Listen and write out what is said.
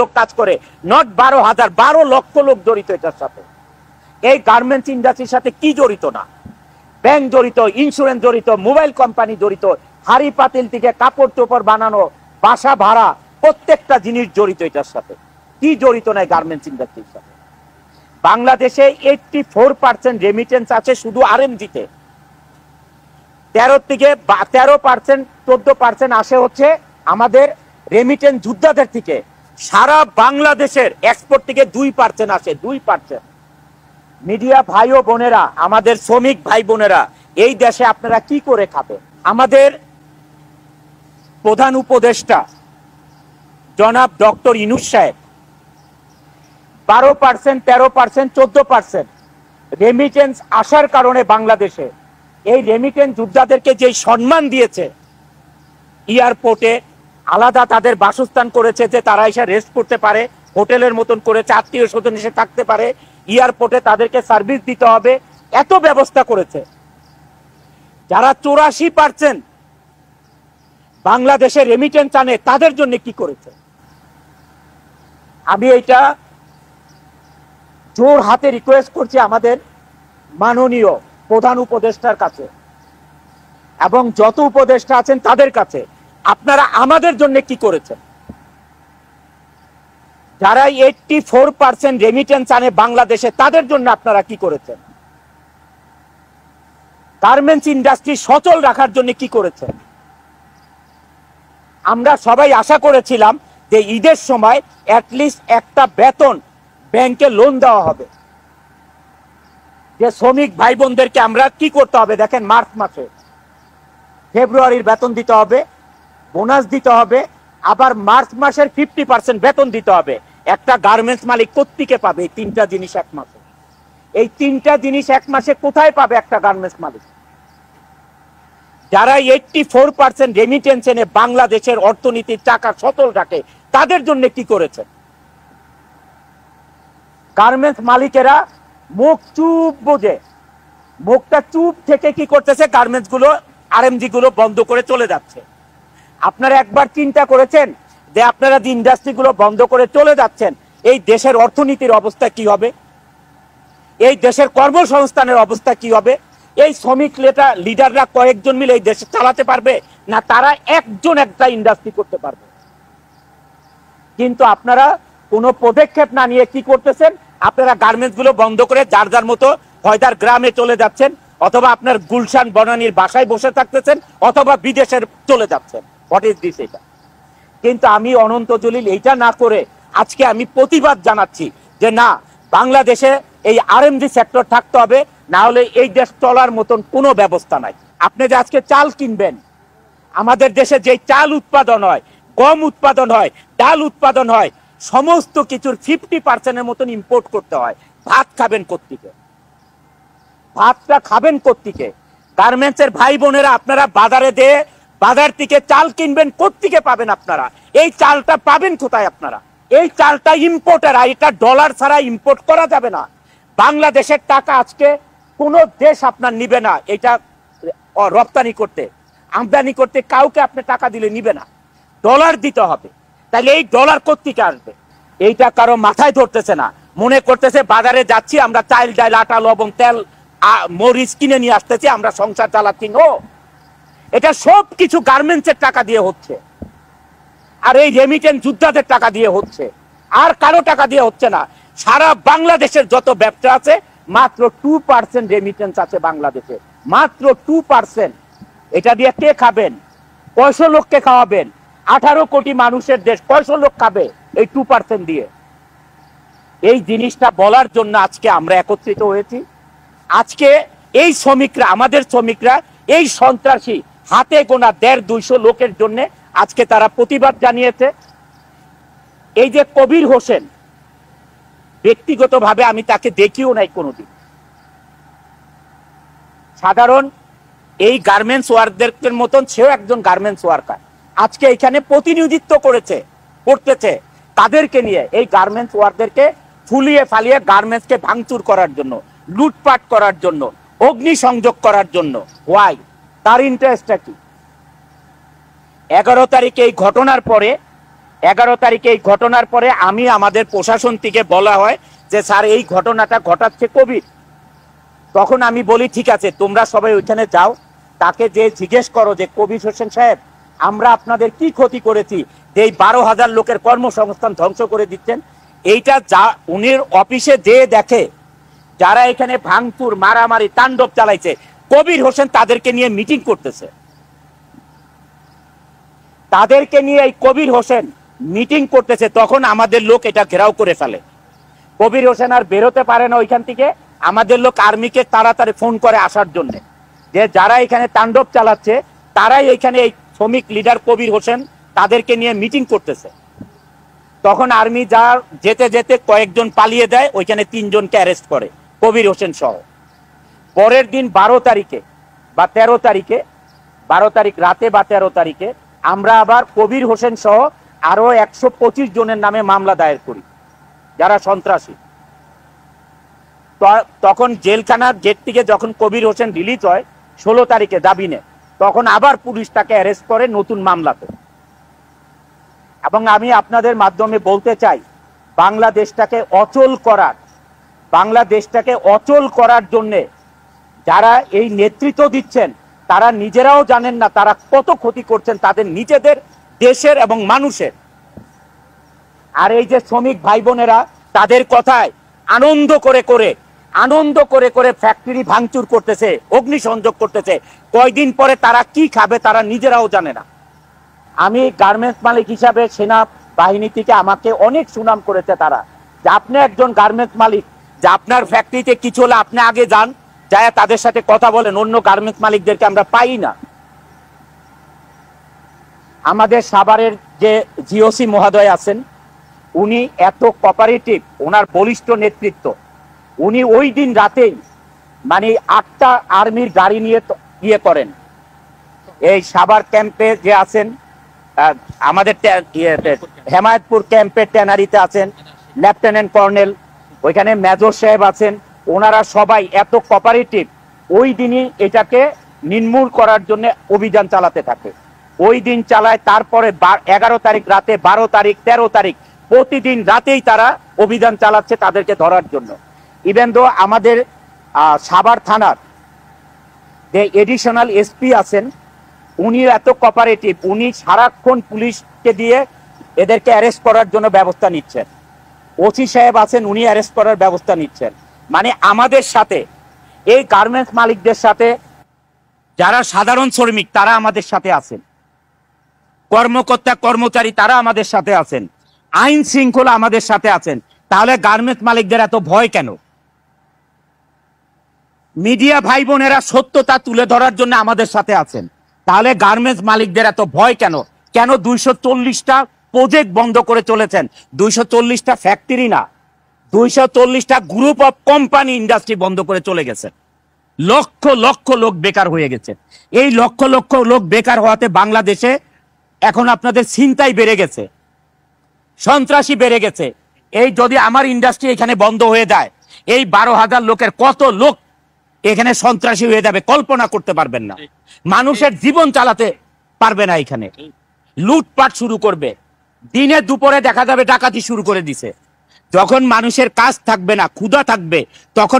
লোক কাজ করে, নট 12,000, 12 লক্ষ লোক জড়িত এটার সাথে। এই গার্মেন্টস ইন্ডাস্ট্রির সাথে কি জড়িত না? ব্যাংক জড়িত, ইন্স্যুরেন্স জড়িত, মোবাইল কোম্পানি জড়িত, হাড়ি পাতিল থেকে কাপড় চোপড় বানানো, বাসা ভাড়া, প্রত্যেকটা জিনিস জড়িত এটার সাথে। কি জড়িত নাই গার্মেন্টস ইন্ডাস্ট্রির সাথে? বাংলাদেশে 84% রেমিটেন্স আছে শুধু আরএমজিতে। 13% 14% আসে হচ্ছে আমাদের রেমিটেন্স যোদ্ধাদের থেকে। সারা বাংলাদেশের এক্সপোর্ট থেকে 2% আসে, 2%। মিডিয়া ভাই ও বোনেরা, আমাদের শ্রমিক ভাই বোনেরা, এই দেশে আপনারা কি করে খাবেন? আমাদের প্রধান উপদেষ্টা জনাব ডক্টর ইউনূস সাহেব 12%, 13%, 14% রেমিটেন্স আসার কারণে বাংলাদেশে এই রেমিটেন্স যোদ্ধাদেরকে যে সম্মান দিয়েছে, এয়ারপোর্টে আলাদা তাদের বাসস্থান করেছে যে তারা এসে রেস্ট করতে পারে, হোটেলের মতন করেছে, আত্মীয় স্বজন এসে থাকতে পারে, এয়ারপোর্টে তাদেরকে সার্ভিস দিতে হবে, এত ব্যবস্থা করেছে। যারা 84% বাংলাদেশে রেমিটেন্স আনে তাদের জন্য কি করেছে? আমি এইটা জোর হাতে রিকোয়েস্ট করছি আমাদের মাননীয় প্রধান উপদেষ্টার কাছে এবং যত উপদেষ্টা আছেন তাদের কাছে, আপনারা আমাদের জন্য কি করেছেন? যারা 84% রেমিটেন্স আনে বাংলাদেশে তাদের জন্য আপনারা কি করেছেন? গার্মেন্টস ইন্ডাস্ট্রি সচল রাখার জন্য কি করেছেন? আমরা সবাই আশা করেছিলাম যে ঈদের সময় অ্যাটলিস্ট একটা বেতন ব্যাংকে লোন দেওয়া হবে। যে শ্রমিক ভাই বোনদেরকে আমরা কি করতে হবে দেখেন, মার্চ মাসে ফেব্রুয়ারির বেতন দিতে হবে, বোনাস দিতে হবে, আবার মার্চ মাসের 50% বেতন দিতে হবে। একটা গার্মেন্টস মালিক কোত্থেকে পাবে এই 3টা জিনিস এক মাসে? এই 3টা জিনিস এক মাসে কোথায় পাবে একটা গার্মেন্টস মালিক? যারা 84% রেমিটেন্স এনে বাংলাদেশের অর্থনীতির চাকা সচল রাখে তাদের জন্য কি করেছে? গার্মেন্টস মালিকেরা মুখ চুপ বোঝে, মুখটা চুপ থেকে কি করতেছে? গার্মেন্টস গুলো, আরএমজি গুলো বন্ধ করে চলে যাচ্ছে। আপনারা একবার চিন্তা করেছেন যে আপনারা যে ইন্ডাস্ট্রি গুলো বন্ধ করে চলে যাচ্ছেন, এই দেশের অর্থনীতির অবস্থা কি হবে? এই দেশের কর্মসংস্থানের অবস্থা কি হবে? এই শ্রমিক লিডাররা কয়েকজন মিলে এই দেশে চালাতে পারবে না? তারা একজন একটা ইন্ডাস্ট্রি করতে পারবে? কিন্তু আপনারা কোনো পদক্ষেপ না নিয়ে কি করতেছেন? আপনারা গার্মেন্টস গুলো বন্ধ করে যার যার মতো হয়দার গ্রামে চলে যাচ্ছেন, অথবা আপনার গুলশান বনানীর বাসায় বসে থাকতেছেন, অথবা বিদেশের চলে যাচ্ছেন। What is this? এটা কিন্তু আমি অনন্ত জলিল এইটা না করে আজকে আমি প্রতিবাদ জানাচ্ছি যে না, বাংলাদেশে এই আরএমজি সেক্টর থাকতে হবে, না হলে এই দেশ চলার মতন কোনো ব্যবস্থা নাই। আপনি যে আজকে চাল কিনবেন, আমাদের দেশে যে চাল উৎপাদন হয়, গম উৎপাদন হয়, ডাল উৎপাদন হয়, সমস্ত কিছুর 50% মতন ইম্পোর্ট করতে হয়। ভাত খাবেন কোত্থেকে? ভাতটা খাবেন কোত্থেকে? গার্মেন্টসের ভাই বোনেরা, আপনারা বাজারে দিয়ে বাজার থেকে চাল কিনবেন, কোত্থেকে পাবেন আপনারা? এই চালটা পাবেন কোথায় আপনারা? এই চালটা ইম্পোর্টের, এটা ডলার ছাড়া ইম্পোর্ট করা যাবে না। বাংলাদেশের টাকা আজকে কোন দেশ আপনার নিবে না এটা রপ্তানি করতে, আমদানি করতে। কাউকে আপনি টাকা দিলে নিবে না, ডলার দিতে হবে। তাহলে এই ডলার কোত্থেকে আসবে? এইটা কারো মাথায় ধরতেছে না। মনে করতেছে বাজারে যাচ্ছি আমরা, চাল ডাল আটা লবণ তেল মরিচ কিনে নিয়ে আসতেছি, আমরা সংসার চালাচ্ছি। নো, এটা সব কিছু গার্মেন্টসের টাকা দিয়ে হচ্ছে, আর এই রেমিটেন্স যোদ্ধাদের টাকা দিয়ে হচ্ছে, আর কারো টাকা দিয়ে হচ্ছে না। সারা বাংলাদেশের যত ব্যবসা আছে মাত্র 2% রেমিটেন্স আছে বাংলাদেশে, মাত্র 2%। এটা দিয়ে কে খাবেন? কয়শো লোককে খাওয়াবেন? 18 কোটি মানুষের দেশ, কয়শো লোক খাবে এই 2% দিয়ে? এই জিনিসটা বলার জন্য আজকে আমরা একত্রিত হয়েছি। আজকে এই শ্রমিকরা, আমাদের শ্রমিকরা, এই সন্ত্রাসী হাতে গোনা 150-200 লোকের জন্য আজকে তারা প্রতিবাদ জানিয়েছে। এই যে কবির হোসেন, ব্যক্তিগতভাবে আমি তাকে দেখিও নাই কোনোদিন, সাধারণ এই গার্মেন্টস ওয়ার্কারদের মতন সেও একজন গার্মেন্টস ওয়ার্কার। আজকে এখানে প্রতিনিধিত্ব করতেছে তাদেরকে নিয়ে, এই গার্মেন্টস ওয়ার্কারদেরকে ফুলিয়ে ফালিয়ে গার্মেন্টসকে ভাঙচুর করার জন্য, লুটপাট করার জন্য, অগ্নিসংযোগ করার জন্য। ওয়াই? তার ইন্টারেস্টটা কি? 11 তারিখে এই ঘটনার পরে 11 তারিখে এই ঘটনার পরে আমি আমাদের প্রশাসন থেকে বলা হয় যে স্যার এই ঘটনাটা ঘটাচ্ছে কবির। তখন আমি বলি ঠিক আছে তোমরা সবাই ওইখানে যাও, তাকে যে জিজ্ঞেস করো যে কবির হোসেন সাহেব আমরা আপনাদের কি ক্ষতি করেছি যে এই 12,000 লোকের কর্মসংস্থান ধ্বংস করে দিচ্ছেন। এইটা যা উনির অফিসে যে দেখে যারা এখানে ভাঙচুর মারামারি তাণ্ডব চালাইছে, কবির হোসেন তাদেরকে নিয়ে মিটিং করতেছে, তাদেরকে নিয়ে এই কবির হোসেন মিটিং করতেছে। তখন আমাদের লোক এটা ঘেরাও করে ফেলে। কবির হোসেন আর বেরোতে পারে না ওইখান থেকে। আমাদের লোক আর্মিকে তাড়াতাড়ি ফোন করে আসার জন্য, যে যারা এখানে তাণ্ডব চালাচ্ছে তারাই এখানে এই শ্রমিক লিডার কবির হোসেন তাদেরকে নিয়ে মিটিং করতেছে। তখন আর্মি যা যেতে যেতে কয়েকজন পালিয়ে দেয়, ওইখানে 3 জনকে অ্যারেস্ট করে কবির হোসেন সহ। পরের দিন 12 তারিখে বা 13 তারিখে, 12 তারিখ রাতে বা 13 তারিখে আমরা আবার কবির হোসেন সহ আরো 125 জনের নামে মামলা দায়ের করি যারা সন্ত্রাসী। তখন জেলখানার গেট থেকে যখন কবির হোসেন রিলিজ হয় 16 তারিখে জামিনে, তখন আবার পুলিশ তাকে অ্যারেস্ট করে নতুন মামলাতে। এবং আমি আপনাদের মাধ্যমে বলতে চাই বাংলাদেশটাকে অচল করার জন্য যারা এই নেতৃত্ব দিচ্ছেন তারা নিজেরাও জানেন না তারা কত ক্ষতি করছেন তাদের নিজেদের দেশের এবং মানুষের। আর এই যে শ্রমিক ভাই বোনেরা তাদের কথায় আনন্দ করে করে ফ্যাক্টরি ভাঙচুর করতেছে, অগ্নিসংযোগ করতেছে, কয়দিন পরে তারা কি খাবে তারা নিজেরাও জানে না। আমি গার্মেন্টস মালিক হিসাবে সেনা বাহিনী থেকে আমাকে অনেক সুনাম করেছে তারা, যে আপনি একজন গার্মেন্টস মালিক, যে আপনার ফ্যাক্টরিতে কিছু হলে আপনি আগে যান, যায় তাদের সাথে কথা বলেন, অন্য গার্মেন্টস মালিকদেরকে আমরা পাই না। আমাদের সাভারের যে জিওসি মহোদয় আছেন উনি এত কোঅপারেটিভ, ওনার বলিষ্ঠ নেতৃত্ব, উনি ওই দিন রাতেই মানে 8টা আর্মির গাড়ি নিয়ে ইয়ে করেন, এই সাভার ক্যাম্পে যে আছেন আমাদের হেমায়তপুর ক্যাম্পের ট্যানারিতে আছেন লেফটেন্যান্ট কর্নেল, ওইখানে মেজর সাহেব আছেন, ওনারা সবাই এত কোঅপারেটিভ, ওই দিনই এটাকে নির্মূল করার জন্য অভিযান চালাতে থাকে। ওই দিন চালায়, তারপরে 11 তারিখ রাতে, 12 তারিখ, 13 তারিখ প্রতিদিন রাতেই তারা অভিযান চালাচ্ছে তাদেরকে ধরার জন্য। ইভেন দো আমাদের সাভার থানার যে এডিশনাল এসপি আছেন উনি এত কোঅপারেটিভ, উনি সারাক্ষণ পুলিশকে দিয়ে এদেরকে অ্যারেস্ট করার জন্য ব্যবস্থা নিচ্ছেন। ওসি সাহেব আছেন উনি অ্যারেস্ট করার ব্যবস্থা নিচ্ছেন। মানে আমাদের সাথে এই গার্মেন্টস মালিকদের সাথে যারা সাধারণ শ্রমিক তারা আমাদের সাথে আছেন, কর্মকর্তা কর্মচারী তারা আমাদের সাথে আছেন, আইন শৃঙ্খলা আমাদের সাথে আছেন। তাহলে গার্মেন্টস মালিকদের এত ভয় কেন? মিডিয়া ভাই বোনেরা সত্যতা তুলে ধরার জন্য আমাদের সাথে আছেন, তাহলে গার্মেন্টস মালিকদের এত ভয় কেন? কেন 240টা প্রজেক্ট বন্ধ করে চলেছেন? 240টা ফ্যাক্টরি না, 240টা গ্রুপ অফ কোম্পানি ইন্ডাস্ট্রি বন্ধ করে চলে গেছে। লক্ষ লক্ষ লোক বেকার হয়ে গেছে। এই লক্ষ লক্ষ লোক বেকার হওয়াতে বাংলাদেশে এখন আপনাদের ছিনতাই বেড়ে গেছে, সন্ত্রাসী বেড়ে গেছে। এই যদি আমার ইন্ডাস্ট্রি এখানে বন্ধ হয়ে যায়, এই 12,000 লোকের কত লোক এখানে সন্ত্রাসী হয়ে যাবে কল্পনা করতে পারবেন না। মানুষের জীবন চালাতে পারবে না, এখানে লুটপাট শুরু করবে, দিনে দুপুরে দেখা যাবে ডাকাতি শুরু করে দিছে। যখন মানুষের কাজ থাকবে না, ক্ষুধা থাকবে, তখন